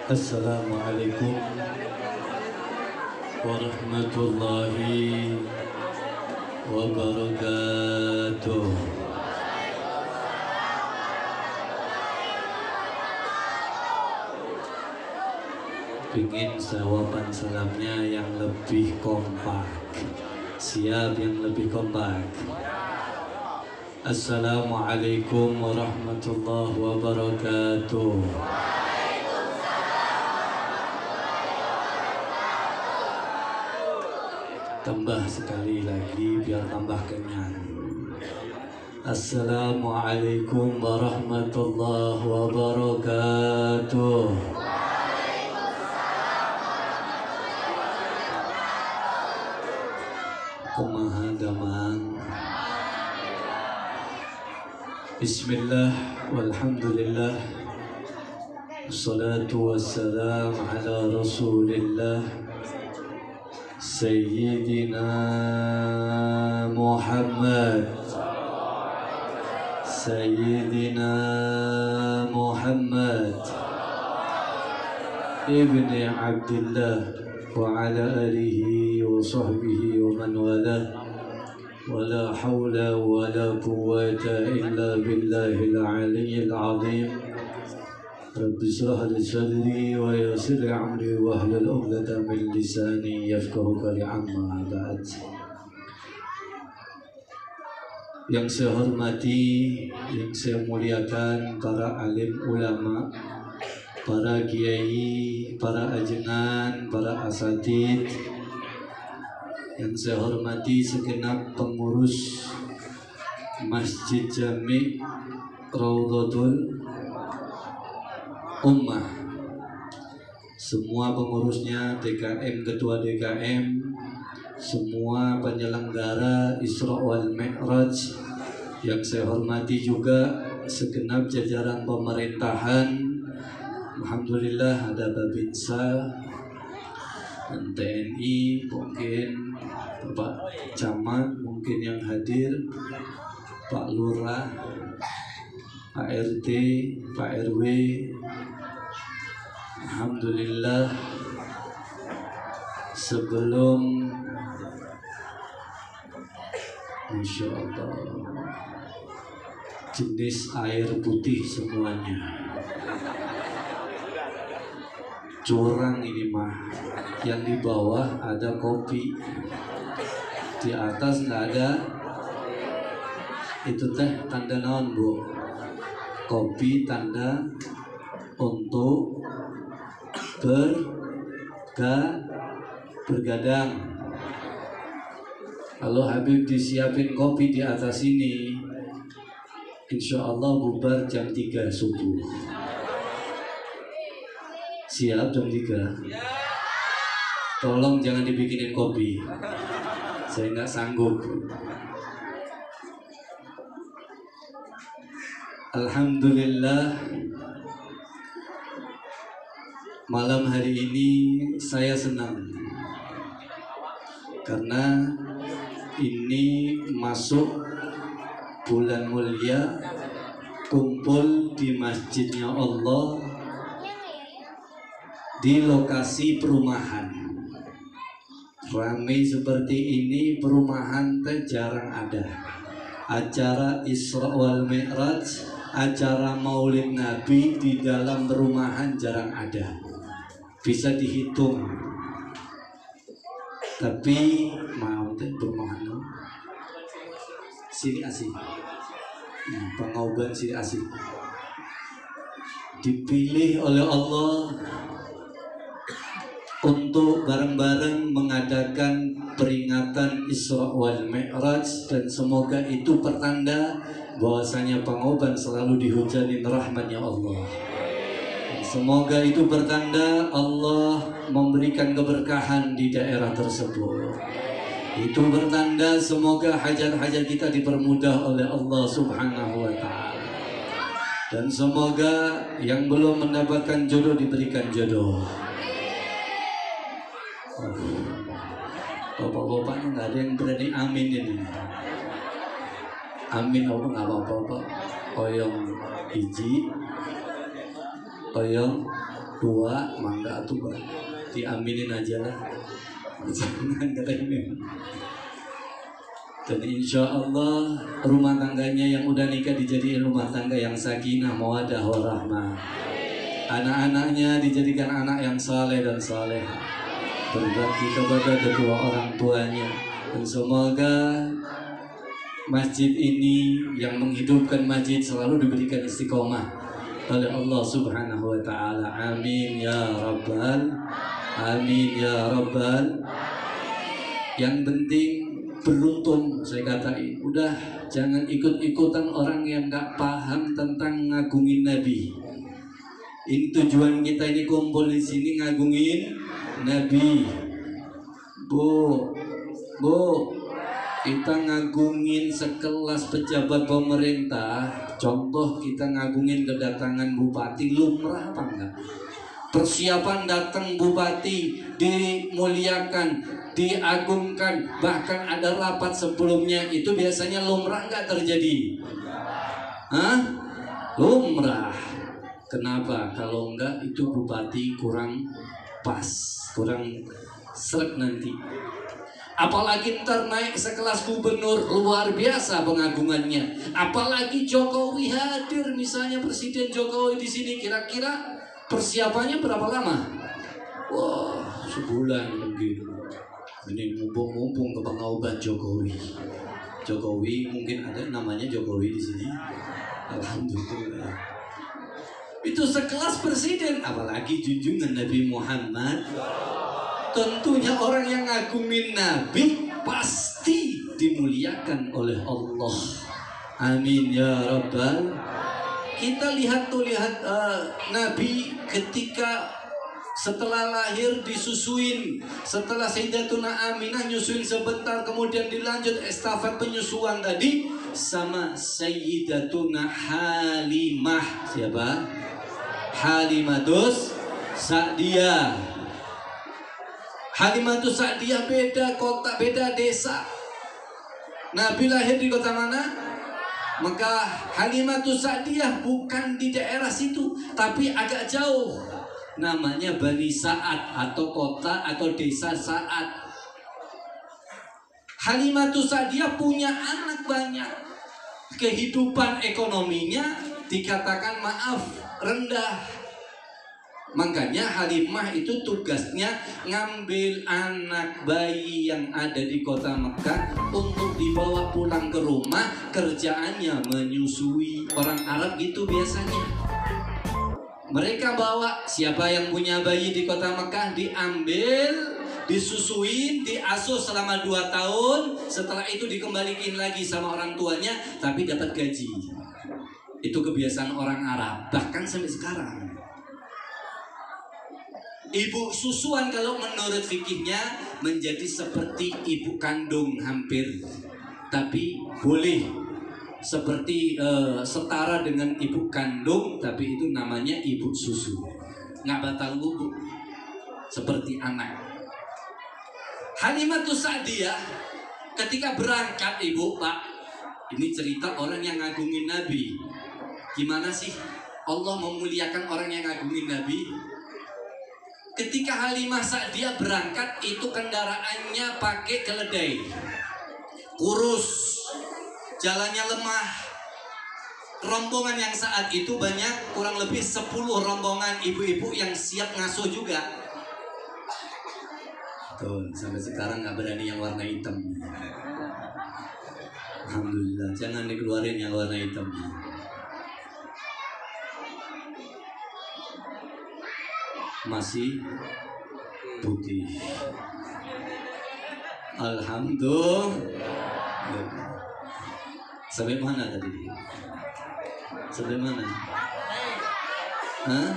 Assalamualaikum warahmatullahi wabarakatuh. Pingin jawaban salamnya yang lebih kompak. Siap yang lebih kompak. Assalamualaikum warahmatullahi wabarakatuh. Tambah sekali lagi biar tambah kenyang. Assalamualaikum warahmatullahi wabarakatuh. Kumaha damang. Bismillah walhamdulillah. Assalatu wassalam ala rasulillah Sayyidina Muhammad Sayyidina Muhammad Ibni Abdullah wa ala alihi wa sahbihi wa man wala wa la hawla wa la quwwata illa billahil aliyyil azim. Rabbi shrah li sadri wa yassir li amri wa hlul 'uqdatam min lisani yafqahu qawli. Amma ba'd. Yang saya hormati, yang saya muliakan para alim ulama, para kiai, para ajengan, para asatid. Yang saya hormati segenap pengurus Masjid Jami Raudhatul Ummah, semua pengurusnya, DKM, ketua DKM, semua penyelenggara Isra wal Mi'raj. Yang saya hormati juga segenap jajaran pemerintahan. Alhamdulillah ada Babinsa dan TNI, mungkin Bapak Camat mungkin yang hadir, Pak Lurah, Pak RT, Pak RW. Alhamdulillah, sebelum Masya Allah, jenis air putih semuanya. Curang ini mah. Yang di bawah ada kopi, di atas nggak ada. Itu teh tanda naon, Bu? Kopi tanda untuk bergadang. Kalau Habib disiapin kopi di atas ini, insya Allah bubar jam 3 subuh. Siap jam 3? Tolong jangan dibikinin kopi, saya nggak sanggup. Alhamdulillah, malam hari ini saya senang karena ini masuk bulan mulia, kumpul di masjidnya Allah di lokasi perumahan. Ramai seperti ini perumahan jarang ada. Acara Isra wal Mi'raj, acara Maulid Nabi di dalam perumahan jarang ada. Bisa dihitung. Tapi mau perumahan sini asik. Pengauban sini asik. Dipilih oleh Allah untuk bareng-bareng mengadakan peringatan Isra wal Mi'raj, dan semoga itu pertanda bahwasanya Pangauban selalu dihujani rahmatnya Allah. Semoga itu pertanda Allah memberikan keberkahan di daerah tersebut. Itu bertanda semoga hajat-hajat kita dipermudah oleh Allah Subhanahu wa Ta'ala. Dan semoga yang belum mendapatkan jodoh diberikan jodoh. Bapak-bapaknya nggak Ada yang berani amin ini. Amin apa nggak apa-apa. Oyong hiji, oyong dua, mangga tuh Pak. Diaminin aja lah. Jangan kata ini. Dan insya Allah rumah tangganya yang udah nikah dijadikan rumah tangga yang sakinah, mawaddah, warahmah. Anak-anaknya dijadikan anak yang saleh dan saleh, berbakti kepada kedua orang tuanya. Dan semoga masjid ini yang menghidupkan masjid selalu diberikan istiqomah oleh Allah Subhanahu wa taala. Amin ya rabbal amin ya rabbal. Yang penting beruntung, saya katain. Udah jangan ikut-ikutan orang yang gak paham tentang ngagungin Nabi. Ini tujuan kita ini kumpul di sini ngagungin Nabi. Bu, kita ngagungin sekelas pejabat pemerintah. Contoh kita ngagungin kedatangan bupati, lumrah apa enggak? Persiapan datang bupati dimuliakan, diagungkan, bahkan ada rapat sebelumnya, itu biasanya lumrah nggak terjadi? Hah? Lumrah. Kenapa? Kalau enggak itu bupati kurang pas, kurang sreg nanti. Apalagi ntar naik sekelas gubernur, luar biasa pengagungannya. Apalagi Jokowi hadir, misalnya Presiden Jokowi di sini, kira-kira persiapannya berapa lama? Wah, sebulan mungkin. Ini mumpung ke pengauban Jokowi. Jokowi mungkin ada namanya Jokowi di sini. Alhamdulillah. Itu sekelas presiden, apalagi junjungan Nabi Muhammad. Tentunya orang yang ngagungin Nabi pasti dimuliakan oleh Allah. Amin ya rabbal. Kita lihat Nabi ketika setelah lahir disusuin, setelah Sayyidatuna Aminah nyusuin sebentar, kemudian dilanjut estafet penyusuan tadi sama Sayyidatuna Halimah. Siapa? Halimatus Sa'diyah. Halimatus Sa'diyah beda kota, beda desa. Nabi lahir di kota mana? Maka Halimatus Sa'diyah bukan di daerah situ, tapi agak jauh. Namanya Bani Sa'ad atau kota atau desa Sa'ad. Halimatus Sa'diyah punya anak banyak. Kehidupan ekonominya dikatakan maaf rendah. Makanya Halimah itu tugasnya ngambil anak bayi yang ada di kota Mekah untuk dibawa pulang ke rumah. Kerjaannya menyusui. Orang Arab gitu biasanya. Mereka bawa, siapa yang punya bayi di kota Mekah diambil, disusuin, diasuh selama 2 tahun. Setelah itu dikembalikan lagi sama orang tuanya, tapi dapat gaji. Itu kebiasaan orang Arab, bahkan sampai sekarang. Ibu susuan kalau menurut fikihnya menjadi seperti ibu kandung hampir, tapi boleh seperti setara dengan ibu kandung, tapi itu namanya ibu susu, nggak batal wudu, seperti anak. Halimatus Sa'diyah ketika berangkat, ibu pak, ini cerita orang yang ngagungin Nabi. Gimana sih Allah memuliakan orang yang ngagungin Nabi? Ketika Halimah Sa'diyah berangkat, itu kendaraannya pakai keledai, kurus, jalannya lemah. Rombongan yang saat itu banyak, kurang lebih 10 rombongan ibu-ibu yang siap ngasuh juga. Tuh, sampai sekarang nggak berani yang warna hitam. Alhamdulillah, jangan dikeluarin yang warna hitam. Masih putih. Alhamdulillah. Sampai mana tadi? Sampai mana? Hah?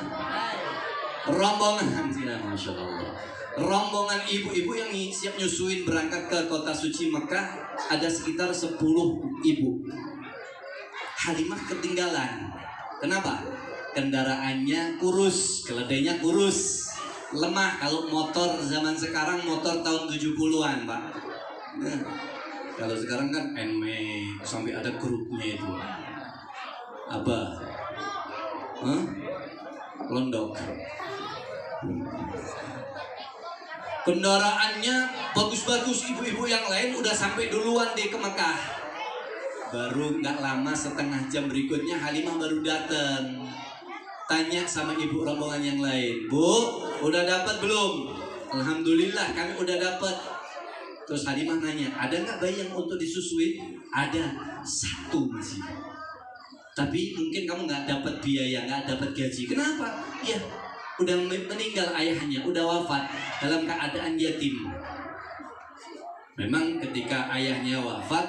Rombongan, Masya Allah. Rombongan ibu-ibu yang siap nyusuin berangkat ke kota suci Mekah ada sekitar 10 ibu. Halimah ketinggalan. Kenapa? Kendaraannya kurus, keledainya kurus, lemah. Kalau motor zaman sekarang, motor tahun 70-an, Pak. Nah, kalau sekarang kan NMAX sampai ada grupnya itu. Abah, Londok. Kendaraannya bagus-bagus, ibu-ibu yang lain udah sampai duluan deh ke Mekah. Baru nggak lama, setengah jam berikutnya Halimah baru datang. Tanya sama ibu rombongan yang lain, Bu, udah dapat belum? Alhamdulillah kami udah dapat. Terus Halimah nanya, ada nggak bayi yang untuk disusui? Ada, satu masih. Tapi mungkin kamu nggak dapat biaya, nggak dapat gaji. Kenapa? Ya, udah meninggal ayahnya, udah wafat dalam keadaan yatim. Memang ketika ayahnya wafat,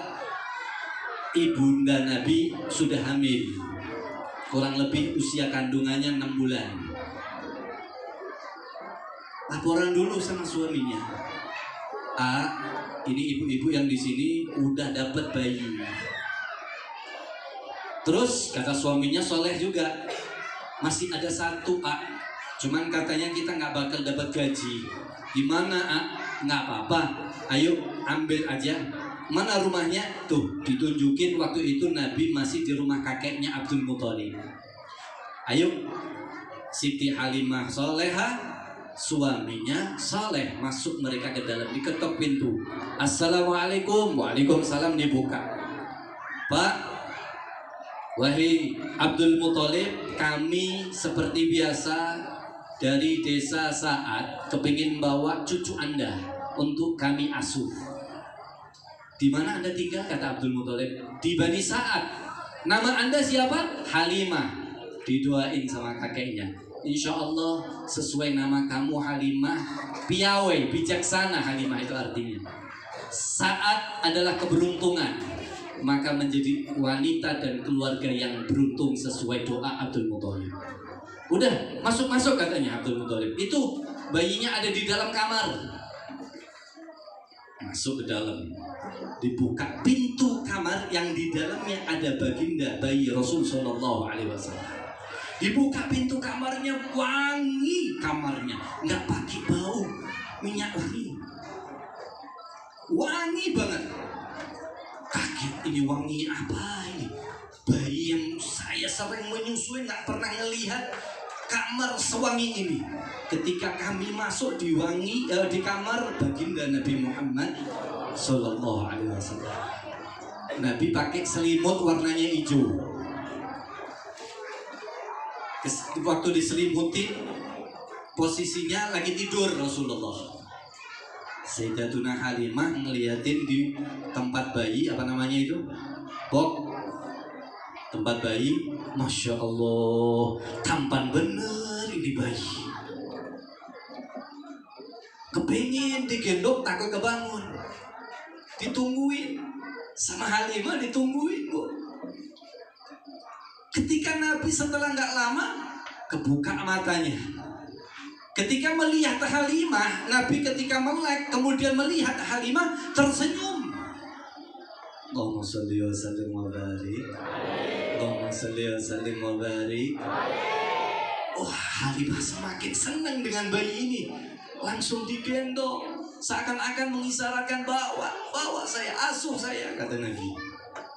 ibunda Nabi sudah hamil. Kurang lebih usia kandungannya 6 bulan. Laporan dulu sama suaminya. Ini ibu-ibu yang di sini udah dapat bayi. Terus kata suaminya soleh juga. Masih ada satu, cuman katanya kita nggak bakal dapat gaji. Gimana, Nggak apa-apa. Ayo ambil aja. Mana rumahnya? Tuh, ditunjukin waktu itu Nabi masih di rumah kakeknya Abdul Muthalib. Ayo, Siti Halimah soleha, suaminya soleh. Masuk mereka ke dalam, diketok pintu. Assalamualaikum. Waalaikumsalam, dibuka. Pak, wahai Abdul Muthalib, kami seperti biasa dari desa Sa'ad kepingin bawa cucu Anda untuk kami asuh. Di mana Anda tinggal? Kata Abdul Muthalib. Di Bani Sa'ad. Nama Anda siapa? Halimah. Didoain sama kakeknya. Insya Allah sesuai nama kamu Halimah, piawai, bijaksana. Halimah itu artinya. Sa'ad adalah keberuntungan. Maka menjadi wanita dan keluarga yang beruntung sesuai doa Abdul Muthalib. Udah, masuk-masuk katanya Abdul Muthalib. Itu bayinya ada di dalam kamar. Masuk ke dalam, dibuka pintu kamar yang di dalamnya ada baginda bayi Rasul Shallallahu Alaihi Wasallam. Dibuka pintu kamarnya, wangi kamarnya, nggak pakai bau minyak wangi banget. Kaget, ini wangi apa ini? Bayi yang saya sering menyusui nggak pernah ngelihat kamar sewangi ini. Ketika kami masuk di kamar baginda Nabi Muhammad Sallallahu Alaihi Wasallam. Nabi pakai selimut warnanya hijau. Waktu diselimuti, posisinya lagi tidur Rasulullah. Sayyidatuna Halimah ngeliatin di tempat bayi, apa namanya itu? Tempat bayi, Masya Allah, tampan bener ini bayi. Kepingin digendong, takut kebangun. Ditungguin sama Halimah, ditungguin, Bu. Ketika Nabi setelah nggak lama kebuka matanya. Ketika melihat Halimah, Nabi ketika melek kemudian melihat Halimah tersenyum. Allahumma sholli wa sallim wa barik. Allahumma sholli wa sallim wa barik. Halimah semakin senang dengan bayi ini. Langsung digendong, seakan-akan mengisyaratkan bawa saya, asuh saya, kata Nabi.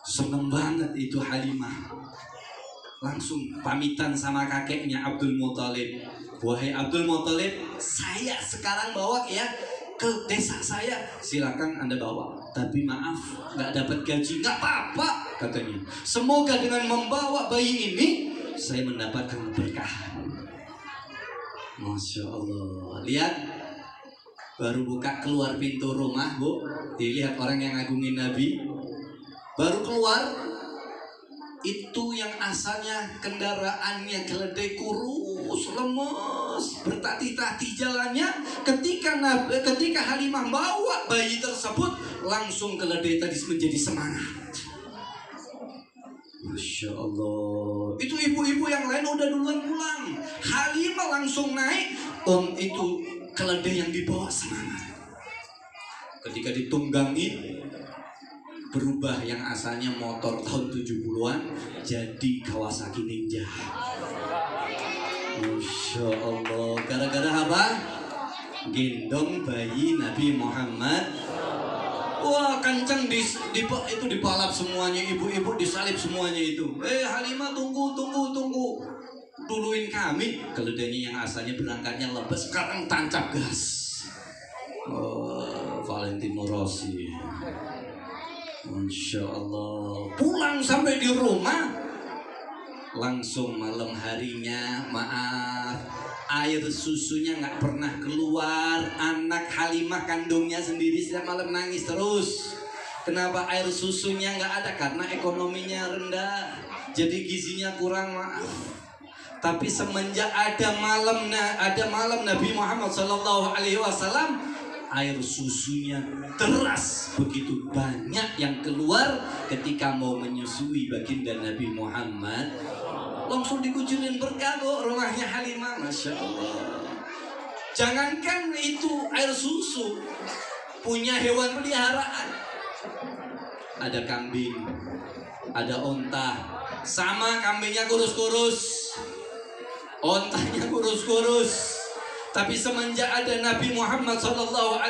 Senang banget itu Halimah. Langsung pamitan sama kakeknya Abdul Muthalib. Wahai Abdul Muthalib, saya sekarang bawa ya ke desa saya, silakan Anda bawa. Tapi maaf, nggak dapat gaji. Nggak apa-apa, katanya. Semoga dengan membawa bayi ini saya mendapatkan keberkahan. Masya Allah. Lihat, baru buka keluar pintu rumah, Bu. Dilihat orang yang ngagungin Nabi. Baru keluar, itu yang asalnya kendaraannya keledai kurus, lemes, bertati-tati jalannya. Ketika Halimah bawa bayi tersebut, langsung keledai tadi menjadi semangat. Masya Allah. Itu ibu-ibu yang lain udah duluan pulang. Halimah langsung naik. Itu keledai yang dibawa semangat. Ketika ditunggangin, berubah yang asalnya motor tahun 70-an jadi Kawasaki Ninja. Masya Allah. Gara-gara apa? Gendong bayi Nabi Muhammad. Wah, kenceng itu dipalap semuanya, ibu-ibu disalib semuanya itu. Halimah, tunggu. Duluin kami. Keledainya yang asalnya berangkatnya lepas, sekarang tancap gas. Valentino Rossi. Insya Allah. Pulang sampai di rumah, langsung malam harinya, maaf, air susunya nggak pernah keluar. Anak Halimah kandungnya sendiri setiap malam nangis terus. Kenapa air susunya nggak ada? Karena ekonominya rendah, jadi gizinya kurang, maaf. Tapi semenjak ada malam Nabi Muhammad SAW, air susunya deras, begitu banyak yang keluar ketika mau menyusui baginda Nabi Muhammad. Langsung dikucilin berkah rumahnya Halimah, Masya Allah. Jangankan itu air susu, punya hewan peliharaan. Ada kambing, ada onta, sama kambingnya kurus-kurus, ontanya kurus-kurus. Tapi semenjak ada Nabi Muhammad SAW,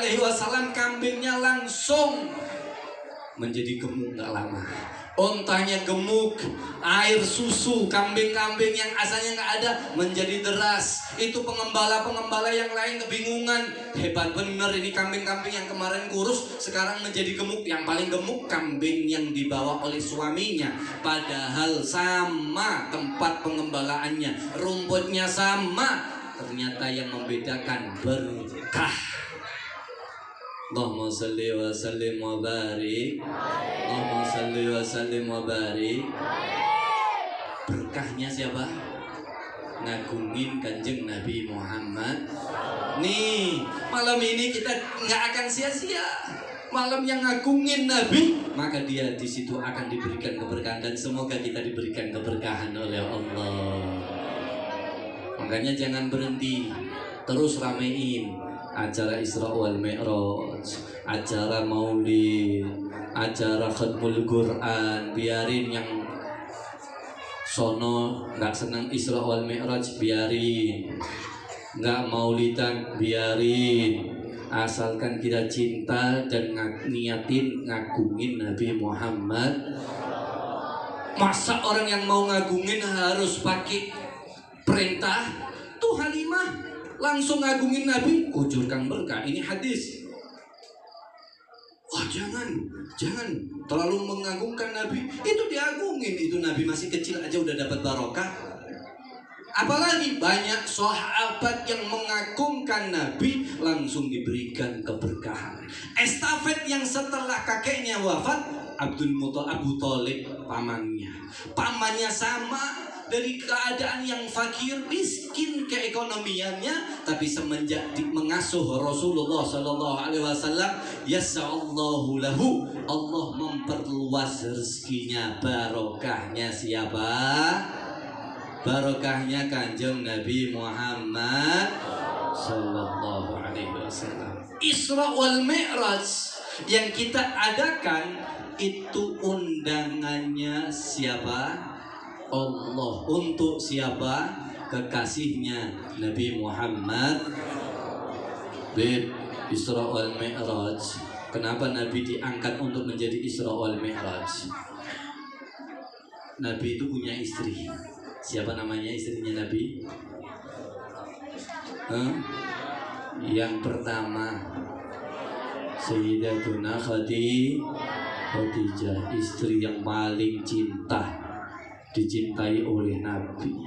kambingnya langsung menjadi gemuk gak lama. Ontanya gemuk, air susu kambing-kambing yang asalnya gak ada menjadi deras. Itu pengembala-pengembala yang lain kebingungan. Hebat bener ini kambing-kambing yang kemarin kurus sekarang menjadi gemuk. Yang paling gemuk kambing yang dibawa oleh suaminya. Padahal sama tempat pengembalaannya, rumputnya sama. Ternyata yang membedakan berkah. Allahumma salli wa sallim wa barik. Allahumma salli wa sallim wa barik. Berkahnya siapa? Ngagungin Kanjeng Nabi Muhammad. Nih, malam ini kita nggak akan sia-sia. Malam yang ngagungin Nabi, maka dia di situ akan diberikan keberkahan, dan semoga kita diberikan keberkahan oleh Allah. Makanya jangan berhenti, terus ramein acara Isra wal Mi'raj, acara Maulid, acara Khatmul Quran. Biarin yang sono nggak senang Isra wal Mi'raj, biarin. Nggak Maulidan, biarin. Asalkan kita cinta dan niatin ngagungin Nabi Muhammad. Masa orang yang mau ngagungin harus pakai perintah? Tuh Halimah langsung ngagungin Nabi, kucurkan berkah. Ini hadis. Wah, jangan terlalu mengagungkan Nabi. Itu diagungin, itu Nabi masih kecil aja udah dapat barokah. Apalagi banyak sahabat yang mengagungkan Nabi, langsung diberikan keberkahan. Estafet yang setelah kakeknya wafat, Abu Thalib pamannya sama, dari keadaan yang fakir, miskin keekonomiannya, tapi semenjak mengasuh Rasulullah SAW, yas'allahu lahu, Allah memperluas rezekinya. Barokahnya siapa? Barokahnya Kanjeng Nabi Muhammad Sallallahu Alaihi Wasallam. Isra wal Mi'raj yang kita adakan itu undangannya siapa? Allah. Untuk siapa? Kekasihnya Nabi Muhammad. Isra wal Mi'raj. Kenapa Nabi diangkat untuk menjadi Isra wal Mi'raj? Nabi itu punya istri. Siapa namanya istrinya Nabi? Yang pertama Sayyidatuna Khadijah, istri yang paling dicintai oleh Nabi.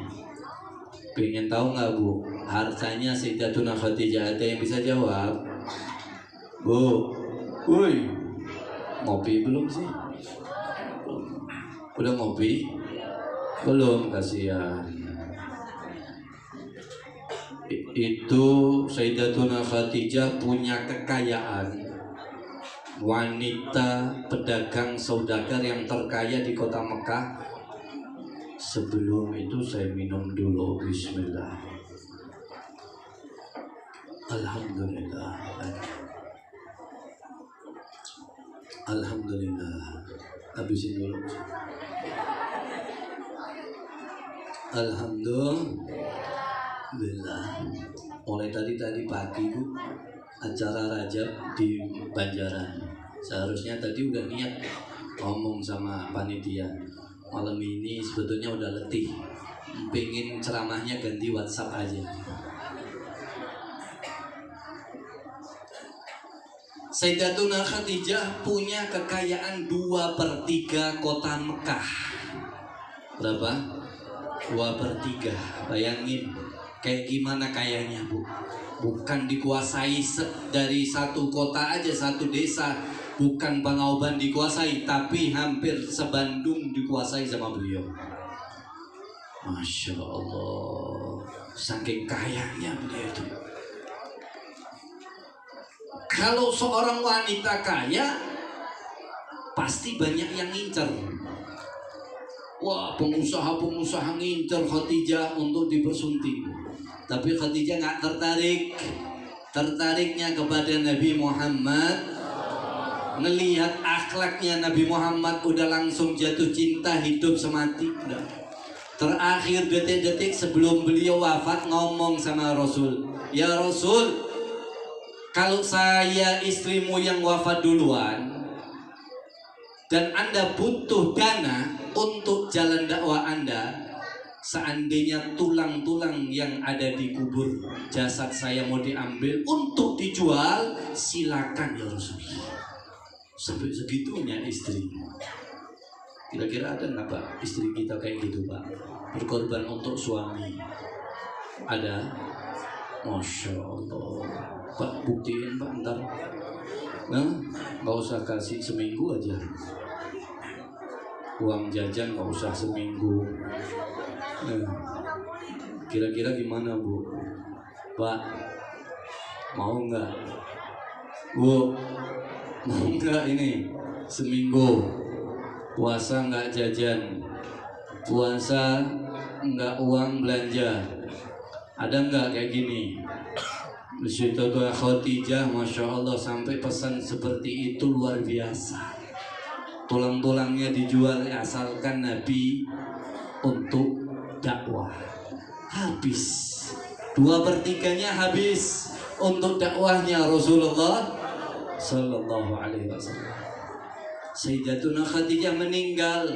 Pengen tahu nggak Bu, hartanya Sayyidatuna Khadijah? Ada yang bisa jawab? Bu, woi, ngopi belum sih? Udah ngopi? Belum, kasihan. Itu Sayyidatuna Khadijah punya kekayaan, wanita pedagang saudagar yang terkaya di kota Mekah. Sebelum itu saya minum dulu. Bismillah. Alhamdulillah. Alhamdulillah. Habisin dulu. Alhamdulillah. Mulai tadi pagi Bu, acara Rajab di Banjaran. Seharusnya tadi udah niat ngomong sama panitia, malam ini sebetulnya udah letih, pengen ceramahnya ganti WhatsApp aja. Sayyidatuna Khadijah punya kekayaan 2/3 kota Mekah. Berapa? 2/3. Bayangin kayak gimana kayanya, Bu. Bukan dikuasai dari satu kota aja, satu desa. Bukan Pangauban dikuasai, tapi hampir se-Bandung dikuasai sama beliau. Masya Allah, saking kayanya beliau itu. Kalau seorang wanita kaya, pasti banyak yang ngincer. Wah, pengusaha-pengusaha ngincer Khadijah untuk dipersunting. Tapi Khadijah nggak tertarik. Tertariknya kepada Nabi Muhammad. Ngelihat akhlaknya Nabi Muhammad, udah langsung jatuh cinta, hidup semati. Udah. Terakhir detik-detik sebelum beliau wafat ngomong sama Rasul, ya Rasul, kalau saya istrimu yang wafat duluan dan Anda butuh dana untuk jalan dakwah Anda, seandainya tulang-tulang yang ada di kubur jasad saya mau diambil untuk dijual, silakan ya Rasul. Sampai segitunya istri. Kira-kira ada nggak Pak istri kita kayak gitu Pak? Berkorban untuk suami. Ada? Masya Allah. Pak buktiin Pak ntar. Nah, nggak usah kasih seminggu aja. Uang jajan nggak usah seminggu. Nah, kira-kira gimana Bu? Pak, mau nggak? Bu, mau nggak ini seminggu? Puasa nggak jajan, puasa nggak uang belanja. Ada nggak kayak gini? Sayyidatuna Khadijah, Masya Allah, sampai pesan seperti itu luar biasa. Tulang-tulangnya dijual asalkan Nabi untuk dakwah. Habis 2/3-nya habis untuk dakwahnya Rasulullah Sallallahu Alaihi Wasallam. Sayyidatuna Khadijah meninggal.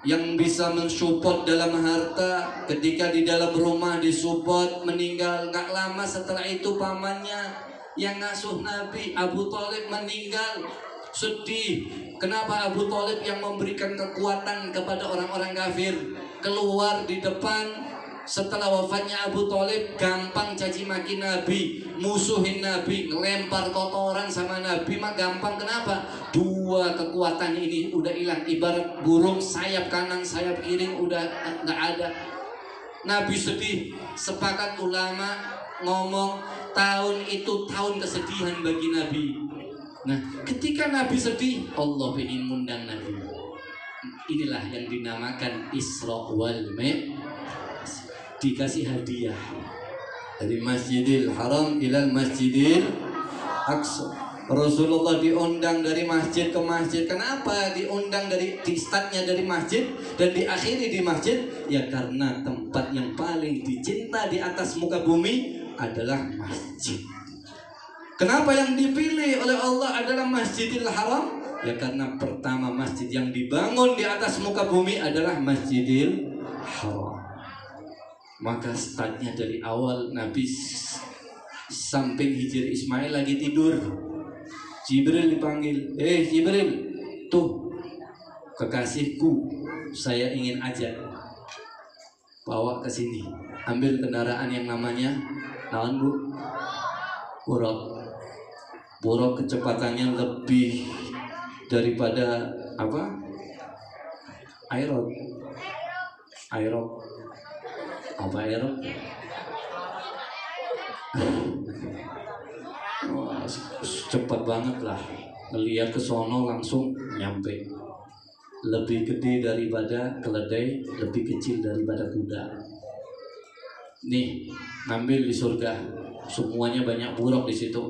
Yang bisa mensupport dalam harta, ketika di dalam rumah disupport, meninggal. Gak lama setelah itu pamannya yang ngasuh Nabi, Abu Thalib, meninggal. Sedih. Kenapa Abu Thalib yang memberikan kekuatan kepada orang-orang kafir keluar di depan? Setelah wafatnya Abu Thalib, gampang caci maki Nabi, musuhin Nabi, ngelempar kotoran sama Nabi mah gampang. Kenapa? 2 kekuatan ini udah hilang. Ibarat burung, sayap kanan sayap kiri udah nggak ada. Nabi sedih. Sepakat ulama ngomong tahun itu tahun kesedihan bagi Nabi. Nah, ketika Nabi sedih, Allah ingin mengundang Nabi. Inilah yang dinamakan Isra wal Mi'raj. Dikasih hadiah dari Masjidil Haram ilal Masjidil Aqsa. Rasulullah diundang dari masjid ke masjid. Kenapa diundang di startnya dari masjid dan diakhiri di masjid? Ya karena tempat yang paling dicinta di atas muka bumi adalah masjid. Kenapa yang dipilih oleh Allah adalah Masjidil Haram? Ya karena pertama masjid yang dibangun di atas muka bumi adalah Masjidil Haram. Maka startnya dari awal Nabi samping Hijri Ismail lagi tidur, Jibril dipanggil, Jibril, tuh kekasihku saya ingin ajak, bawa ke sini, ambil kendaraan yang namanya naon Bu? Buruk kecepatannya lebih daripada apa? Aerok. Apa Aerok? Cepat banget lah, ngelihat ke sono langsung nyampe. Lebih gede daripada keledai, lebih kecil daripada kuda. Nih, ngambil di surga, semuanya banyak buruk di situ.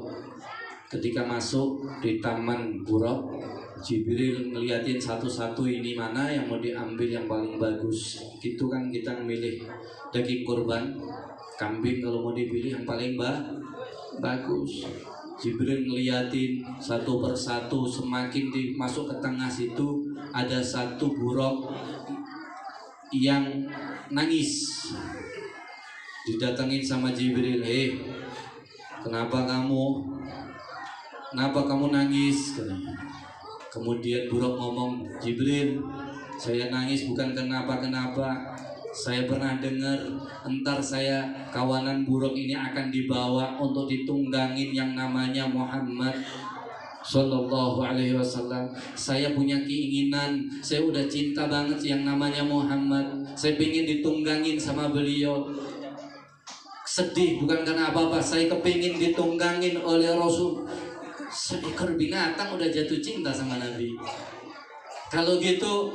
Ketika masuk di taman buruk, Jibril ngeliatin satu-satu, ini mana yang mau diambil yang paling bagus. Gitu kan kita milih daging kurban, kambing kalau mau dipilih yang paling bagus. Jibril ngeliatin satu persatu, semakin masuk ke tengah situ ada satu buruk yang nangis. Didatengin sama Jibril, kenapa kamu nangis? Kemudian buruk ngomong, Jibril, saya nangis bukan kenapa-kenapa. Saya pernah dengar entar saya kawanan buruk ini akan dibawa untuk ditunggangin yang namanya Muhammad Sallallahu Alaihi Wasallam. Saya punya keinginan, saya udah cinta banget yang namanya Muhammad. Saya pengen ditunggangin sama beliau. Sedih bukan karena apa-apa, saya kepingin ditunggangin oleh Rasul. Seekor binatang udah jatuh cinta sama Nabi. Kalau gitu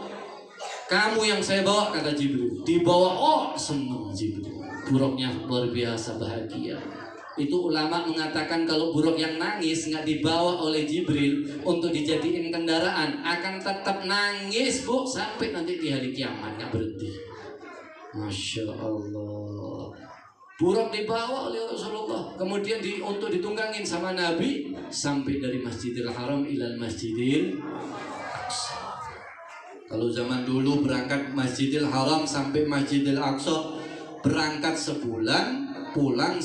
kamu yang saya bawa, kata Jibril. Dibawa, senang Jibril. Buruknya luar biasa bahagia. Itu ulama mengatakan kalau buruk yang nangis nggak dibawa oleh Jibril untuk dijadiin kendaraan, akan tetap nangis bu sampai nanti di hari kiamat, nggak berhenti. Masya Allah. Buruk dibawa oleh Rasulullah, kemudian untuk ditunggangin sama Nabi sampai dari Masjidil Haram ilal Masjidil Aqsa. Kalau zaman dulu berangkat Masjidil Haram sampai Masjidil Aqsa berangkat sebulan, pulang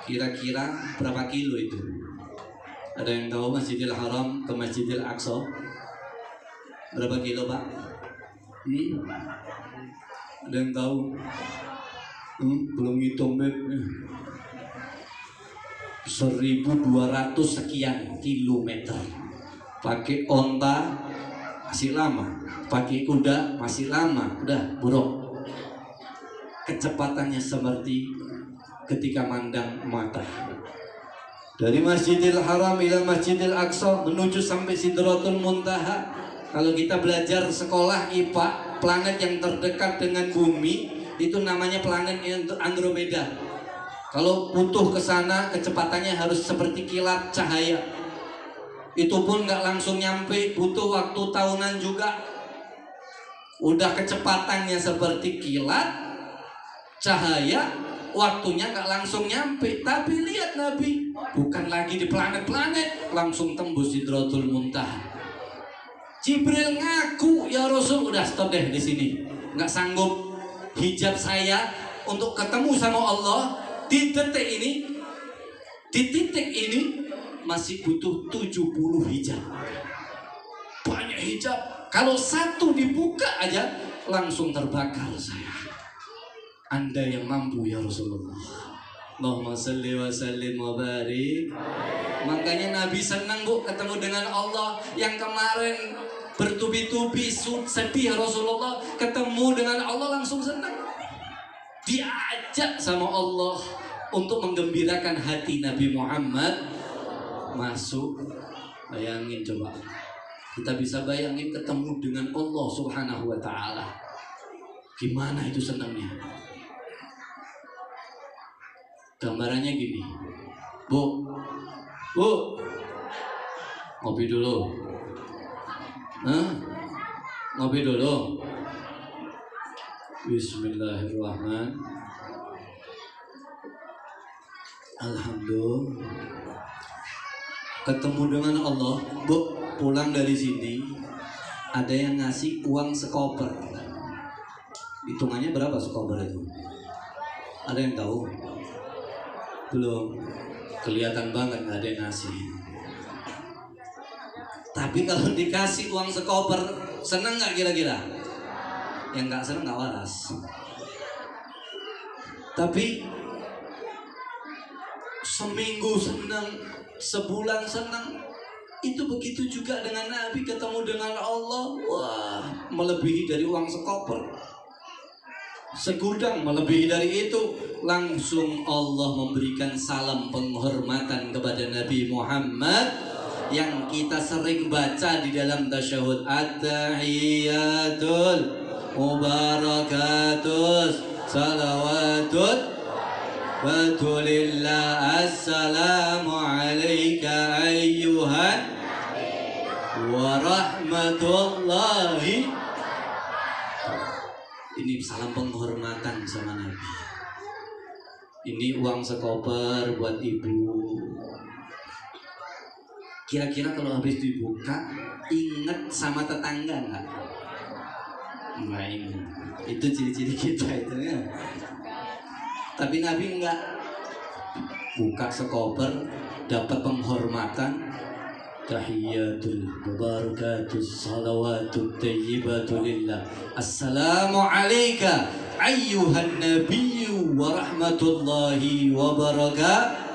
kira-kira berapa kilo itu? Ada yang tahu Masjidil Haram ke Masjidil Aqsa? Berapa kilo Pak? Ada yang tahu? Belum hitung 1.200 sekian kilometer. Pakai onta masih lama, pakai kuda masih lama, udah buruk. Kecepatannya seperti ketika mandang mata. Dari Masjidil Haram ila Masjidil Aqsa menuju sampai Sidratul Muntaha. Kalau kita belajar sekolah IPA, planet yang terdekat dengan bumi itu namanya planet Andromeda. Kalau butuh ke sana, kecepatannya harus seperti kilat cahaya. Itu pun nggak langsung nyampe, butuh waktu tahunan juga. Udah kecepatannya seperti kilat cahaya, waktunya nggak langsung nyampe. Tapi lihat Nabi, bukan lagi di planet-planet, langsung tembus Sidratul Muntaha. Jibril ngaku, ya Rasul, udah stop deh di sini, nggak sanggup. Hijab saya untuk ketemu sama Allah di detik ini, di titik ini masih butuh 70 hijab. Banyak hijab. Kalau satu dibuka aja langsung terbakar saya. Anda yang mampu ya Rasulullah. Allahumma salli wa sallim wa barik. Makanya Nabi senang bu ketemu dengan Allah. Yang kemarin bertubi-tubi sedih Rasulullah, ketemu dengan Allah langsung senang. Diajak sama Allah untuk menggembirakan hati Nabi Muhammad masuk. Bayangin coba, kita bisa bayangin ketemu dengan Allah Subhanahu wa ta'ala, gimana itu senangnya. Gambarannya gini, bu, ngopi dulu. Ngopi dulu. Bismillahirrahmanirrahim. Alhamdulillah. Ketemu dengan Allah, bu, pulang dari sini ada yang ngasih uang sekoper. Hitungannya berapa sekoper itu? Ada yang tahu? Belum. Kelihatan banget nggak ada yang ngasih. Tapi kalau dikasih uang sekoper, seneng nggak kira-kira? Yang nggak seneng nggak waras. Tapi seminggu seneng, sebulan seneng. Itu begitu juga dengan Nabi ketemu dengan Allah. Wah, melebihi dari uang sekoper. Segudang melebihi dari itu. Langsung Allah memberikan salam penghormatan kepada Nabi Muhammad yang kita sering baca di dalam tasyahud. At-tahiyyatul mubarakatus salawatut wa tulillah. Assalamu alayka ayyuhan wa rahmatullahi. Ini salam penghormatan sama Nabi. Ini uang sekoper buat ibu. Kira-kira kalau habis dibuka, inget sama tetangga nggak? Nggak ingat. Itu ciri-ciri kita itu ya. Tapi Nabi enggak. Buka sekoper, dapat penghormatan. Tahiyatul mubarakatus salawatut thayyibatu lillah. Assalamu alayka ayyuhan nabiyyu wa rahmatullahi wa barakatuh.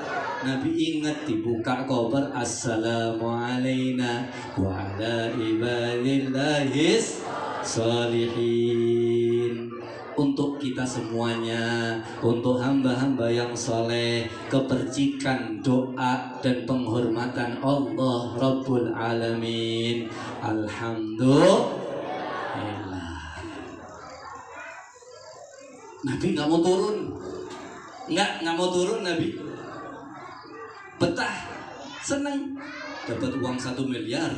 Nabi ingat dibuka koper, assalamu alayna wa ala ibadillahis salihin. Untuk kita semuanya, untuk hamba-hamba yang soleh, kepercikan doa dan penghormatan Allah Rabbul Alamin. Alhamdulillah. Nabi nggak mau turun, nggak mau turun Nabi. Betah, seneng, dapat uang 1 miliar.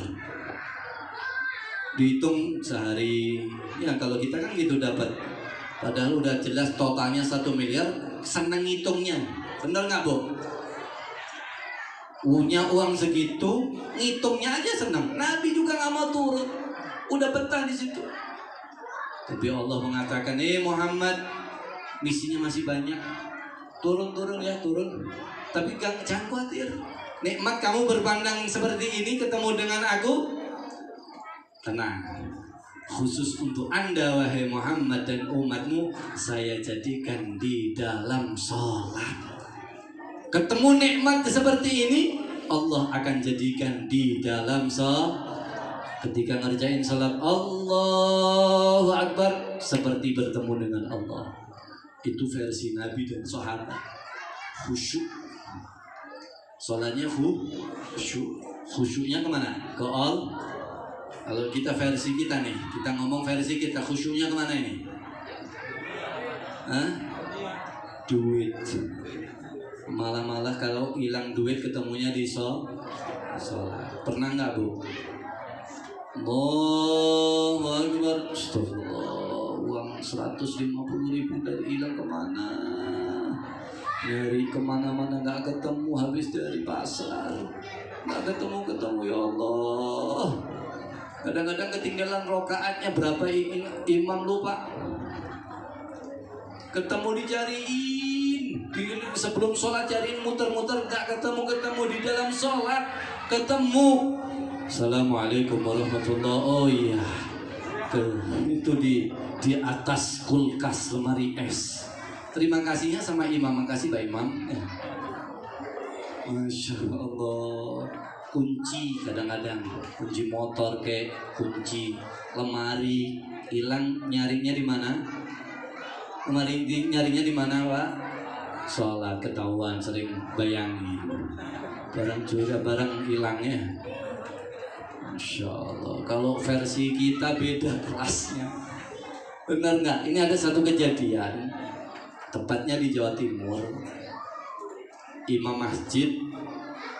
Dihitung sehari, ya kalau kita kan gitu dapat. Padahal udah jelas totalnya 1 miliar, seneng ngitungnya. Bener nggak, Bu? Punya uang segitu, ngitungnya aja seneng. Nabi juga nggak mau turun, udah betah di situ. Tapi Allah mengatakan, Muhammad, misinya masih banyak. Turun ya, turun. Tapi jangan khawatir. Nikmat kamu berpandang seperti ini, ketemu dengan aku, tenang. Khusus untuk Anda wahai Muhammad dan umatmu, saya jadikan di dalam sholat. Ketemu nikmat seperti ini, Allah akan jadikan di dalam sholat. Ketika ngerjain sholat, Allahu Akbar, seperti bertemu dengan Allah. Itu versi Nabi dan sahabat. Khusyuk. Sholatnya khusyuknya kemana? Ke Allah. Kalau kita versi kita nih, kita ngomong versi kita, khusyuknya kemana ini? Duit. Malah kalau hilang duit ketemunya di sholat. Pernah nggak, Bu? Allahu Akbar. Astagfirullah. Uang 150.000 dari hilang kemana? Dari kemana-mana nggak ketemu, habis dari pasar nggak ketemu ya Allah. Kadang-kadang ketinggalan rokaatnya berapa, imam lupa, ketemu dicariin sebelum sholat, cariin muter-muter nggak ketemu di dalam sholat ketemu. Assalamualaikum warahmatullahi. Oh iya, itu di atas kulkas lemari es. Terima kasihnya sama imam, makasih Pak Imam. Masya Allah. Kunci kadang-kadang, kunci motor kayak kunci lemari hilang, nyarinya di mana? Nyarinya di mana, Pak? Sholat, ketahuan, sering bayangin. Barang hilangnya. Masya Allah. Kalau versi kita beda kelasnya. Benar nggak? Ini ada satu kejadian. Tepatnya di Jawa Timur, imam masjid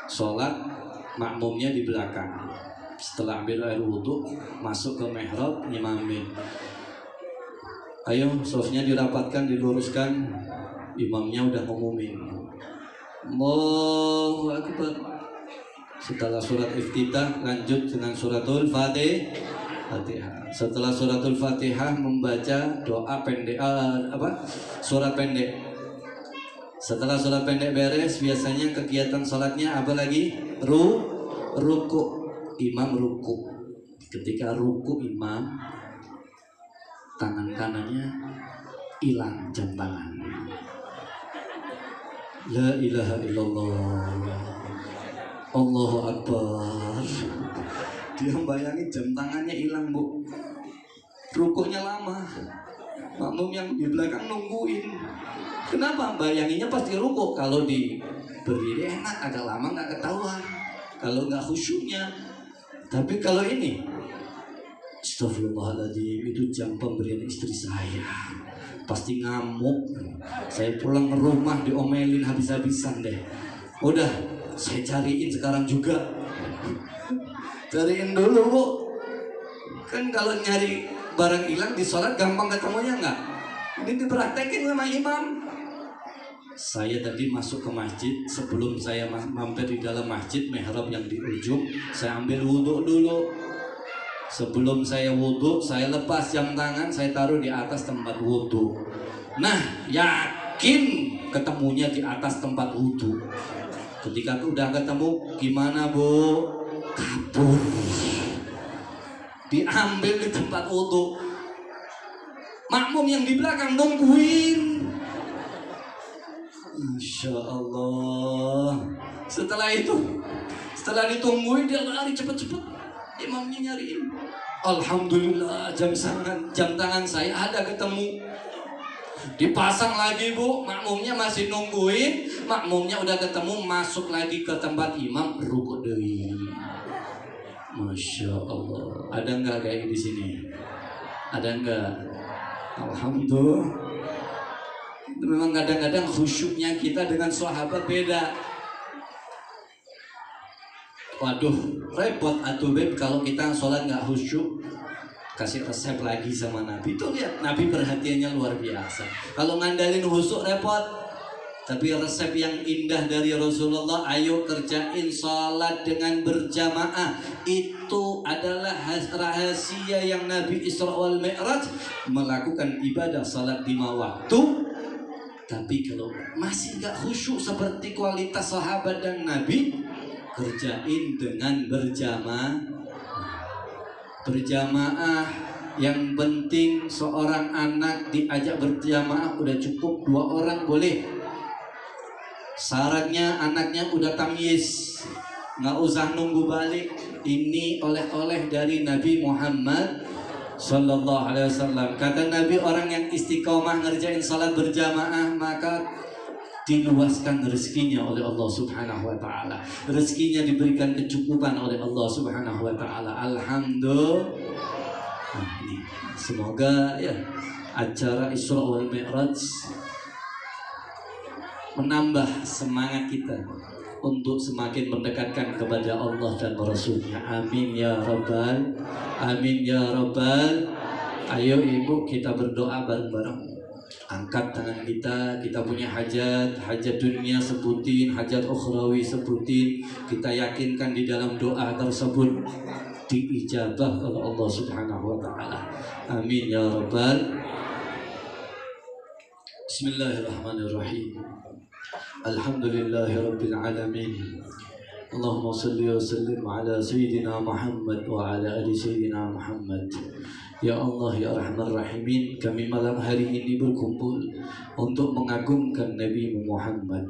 sholat, makmumnya di belakang. Setelah ambil air wudhu, masuk ke mihrab, nyimamin. Ayo, sofnya dirapatkan, diluruskan. Imamnya udah ngumumin, Allahu Akbar. Setelah surat iftitah, lanjut dengan suratul Fatihah. Setelah suratul Fatihah membaca doa pendek, surat pendek. Setelah surat pendek beres, biasanya kegiatan sholatnya apa lagi? Ruku. Imam ruku. Ketika ruku imam, tangan kanannya hilang jam tangan. La ilaha illallah. Allahu Akbar. Dia bayangin jam tangannya hilang, Bu. Rukunya lama. Makmum yang di belakang nungguin. Kenapa? Bayanginnya pasti ruku. Kalau di berdiri enak, agak lama nggak ketahuan. Kalau nggak khusyuknya. Tapi kalau ini, astagfirullahaladzim, itu jam pemberian istri saya. Pasti ngamuk. Saya pulang ke rumah diomelin habis-habisan deh. Udah, saya cariin sekarang juga. Cariin dulu, Bu. Kan kalau nyari barang hilang di sholat gampang ketemunya nggak? Ini dipraktekin sama imam. Saya tadi masuk ke masjid, sebelum saya mampir di dalam masjid, mihrab yang di ujung, saya ambil wudhu dulu. Sebelum saya wudhu, saya lepas jam tangan, saya taruh di atas tempat wudhu. Nah, yakin ketemunya di atas tempat wudhu. Ketika udah ketemu, gimana Bu? Kabur. Diambil di tempat wudhu. Makmum yang di belakang nungguin. Masya Allah. Setelah ditungguin, dia lari cepet-cepet. Imamnya nyariin. Alhamdulillah, jam tangan saya ada ketemu. Dipasang lagi Bu, makmumnya masih nungguin. Makmumnya udah ketemu, masuk lagi ke tempat imam, rukuk deui. Masya Allah. Ada nggak kayak di sini? Ada nggak? Alhamdulillah. Memang kadang-kadang khusyuknya kita dengan sahabat beda. Waduh, repot atuh Beb kalau kita sholat nggak khusyuk. Kasih resep lagi sama Nabi. Tuh lihat, Nabi perhatiannya luar biasa. Kalau ngandalin khusyuk repot. Tapi resep yang indah dari Rasulullah, ayo kerjain sholat dengan berjamaah. Itu adalah rahasia yang Nabi Isra wal Mi'raj, melakukan ibadah sholat 5 waktu. Tapi kalau masih gak khusyuk seperti kualitas sahabat dan Nabi, kerjain dengan berjamaah. Yang penting seorang anak diajak berjamaah udah cukup, 2 orang boleh. Syaratnya anaknya udah tamyiz, gak usah nunggu balik. Ini oleh-oleh dari Nabi Muhammad Sallallahu Alaihi Wasallam. Kata Nabi, orang yang istiqomah ngerjain salat berjamaah maka diluaskan rezekinya oleh Allah Subhanahu Wa Taala. Rezekinya diberikan kecukupan oleh Allah Subhanahu Wa Taala. Alhamdulillah. Semoga ya acara Isra wal Mi'raj menambah semangat kita untuk semakin mendekatkan kepada Allah dan Rasulnya. Amin ya Rabbal. Amin ya Rabbal. Ayo ibu kita berdoa bareng-bareng. Angkat tangan kita punya hajat dunia sebutin, hajat ukhrawi sebutin. Kita yakinkan di dalam doa tersebut diijabah oleh Allah Subhanahu Wa Taala. Amin ya Rabbal. Bismillahirrahmanirrahim. Alhamdulillahi Rabbil Alamin. Allahumma salli wa sallim ala Sayyidina Muhammad wa ala ali Sayyidina Muhammad. Ya Allah ya Rahman Rahimin, kami malam hari ini berkumpul untuk mengagungkan Nabi Muhammad,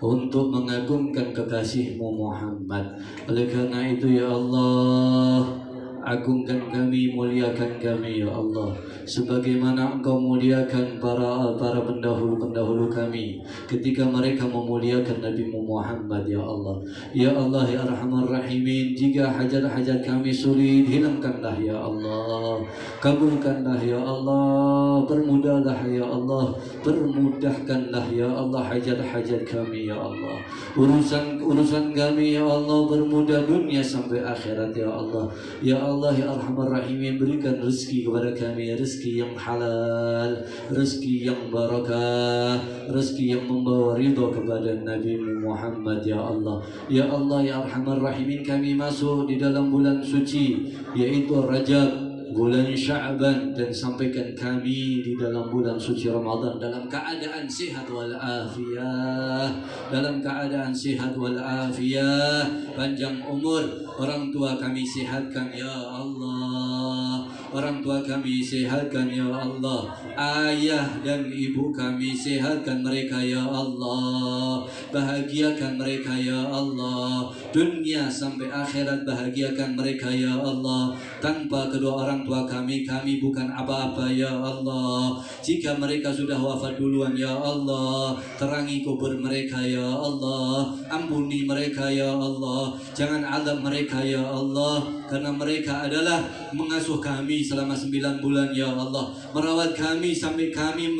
untuk mengagungkan kekasihmu Muhammad. Oleh karena itu ya Allah, agungkan kami, muliakan kami ya Allah, sebagaimana Engkau muliakan para pendahulu kami ketika mereka memuliakan Nabi Muhammad ya Allah. Ya Allah ya Arhamar Rahimin, jika hajat-hajat kami sulit, hilangkanlah ya Allah, kabulkanlah ya Allah, permudahlah ya Allah, permudahkanlah ya Allah hajat-hajat kami ya Allah, urusan kami ya Allah, bermudah dunia sampai akhirat ya Allah. Ya Allah ya Arhamar Rahimin, berikan rezeki kepada kami, rezeki yang halal, rezeki yang barakah, rezeki yang membawa ridha kepada Nabi Muhammad ya Allah. Ya Allah ya Arhamar Rahimin, kami masuk di dalam bulan suci yaitu Rajab, bulan Sya'ban, dan sampaikan kami di dalam bulan suci Ramadan dalam keadaan sehat wal afiyah, dalam keadaan sehat wal afiyah, panjang umur. Orang tua kami sehatkan ya Allah, orang tua kami sehatkan ya Allah, ayah dan ibu kami sehatkan mereka ya Allah, bahagiakan mereka ya Allah, dunia sampai akhirat bahagiakan mereka ya Allah. Tanpa kedua orang tua kami bukan apa-apa ya Allah. Jika mereka sudah wafat duluan ya Allah, terangi kubur mereka ya Allah, ampuni mereka ya Allah, jangan azab mereka ya Allah, karena mereka adalah mengasuh kami kami selama 9 bulan ya Allah, merawat kami sampai kami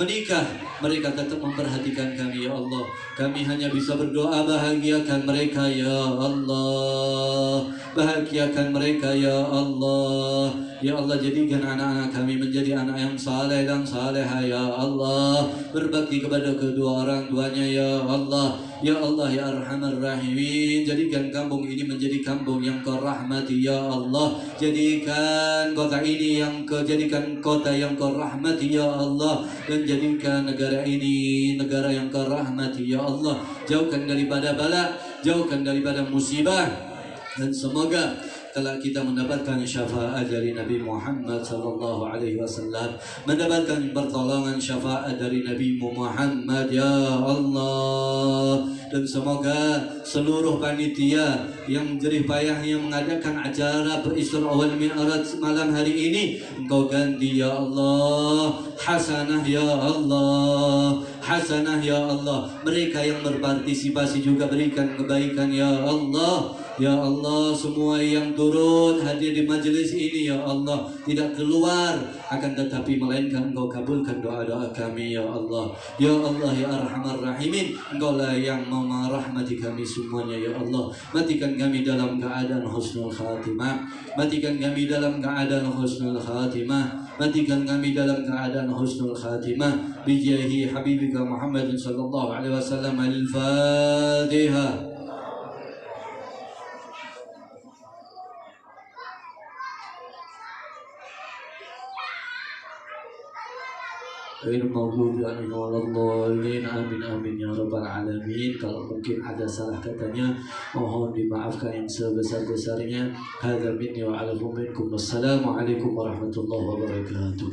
menikah. Mereka tetap memperhatikan kami ya Allah. Kami hanya bisa berdoa, bahagiakan mereka ya Allah, bahagiakan mereka ya Allah. Ya Allah, jadikan anak-anak kami menjadi anak yang saleh dan saleha ya Allah, berbakti kepada kedua orang tuanya ya Allah. Ya Allah ya Arhamar Rahimin, jadikan kampung ini menjadi kampung yang Kau rahmati ya Allah. Jadikan kota ini jadikan kota yang Kau rahmati ya Allah, dan jadikan negara ini negara yang Kau rahmati ya Allah. Jauhkan daripada bala, jauhkan daripada musibah, dan semoga telah kita mendapatkan syafaat dari Nabi Muhammad sallallahu alaihi wasallam, mendapatkan pertolongan syafaat dari Nabi Muhammad ya Allah. Dan semoga seluruh panitia yang jerih payahnya mengadakan acara Isra wal Mi'raj malam hari ini, Engkau ganti ya Allah hasanah ya Allah, hasanah ya Allah. Mereka yang berpartisipasi juga berikan kebaikan ya Allah. Ya Allah, semua yang turut hadir di majelis ini ya Allah, tidak keluar akan tetapi melainkan Engkau kabulkan doa-doa kami ya Allah. Ya Allah ya Arhamar Rahimin, Engkau lah yang merahmati kami semuanya ya Allah. Matikan kami dalam keadaan husnul khatimah, matikan kami dalam keadaan husnul khatimah, matikan kami dalam keadaan husnul khatimah. Bijahi Habibika Muhammad sallallahu alaihi wasallam. Al-Fatihah. Maghdubi 'alaihim waladdallin. Amin amin ya rabbal alamin. Kalau mungkin ada salah katanya, mohon dimaafkan yang sebesar-besarnya. Hadza minni wa 'alaikum minkum. Wassalamualaikum warahmatullahi wabarakatuh.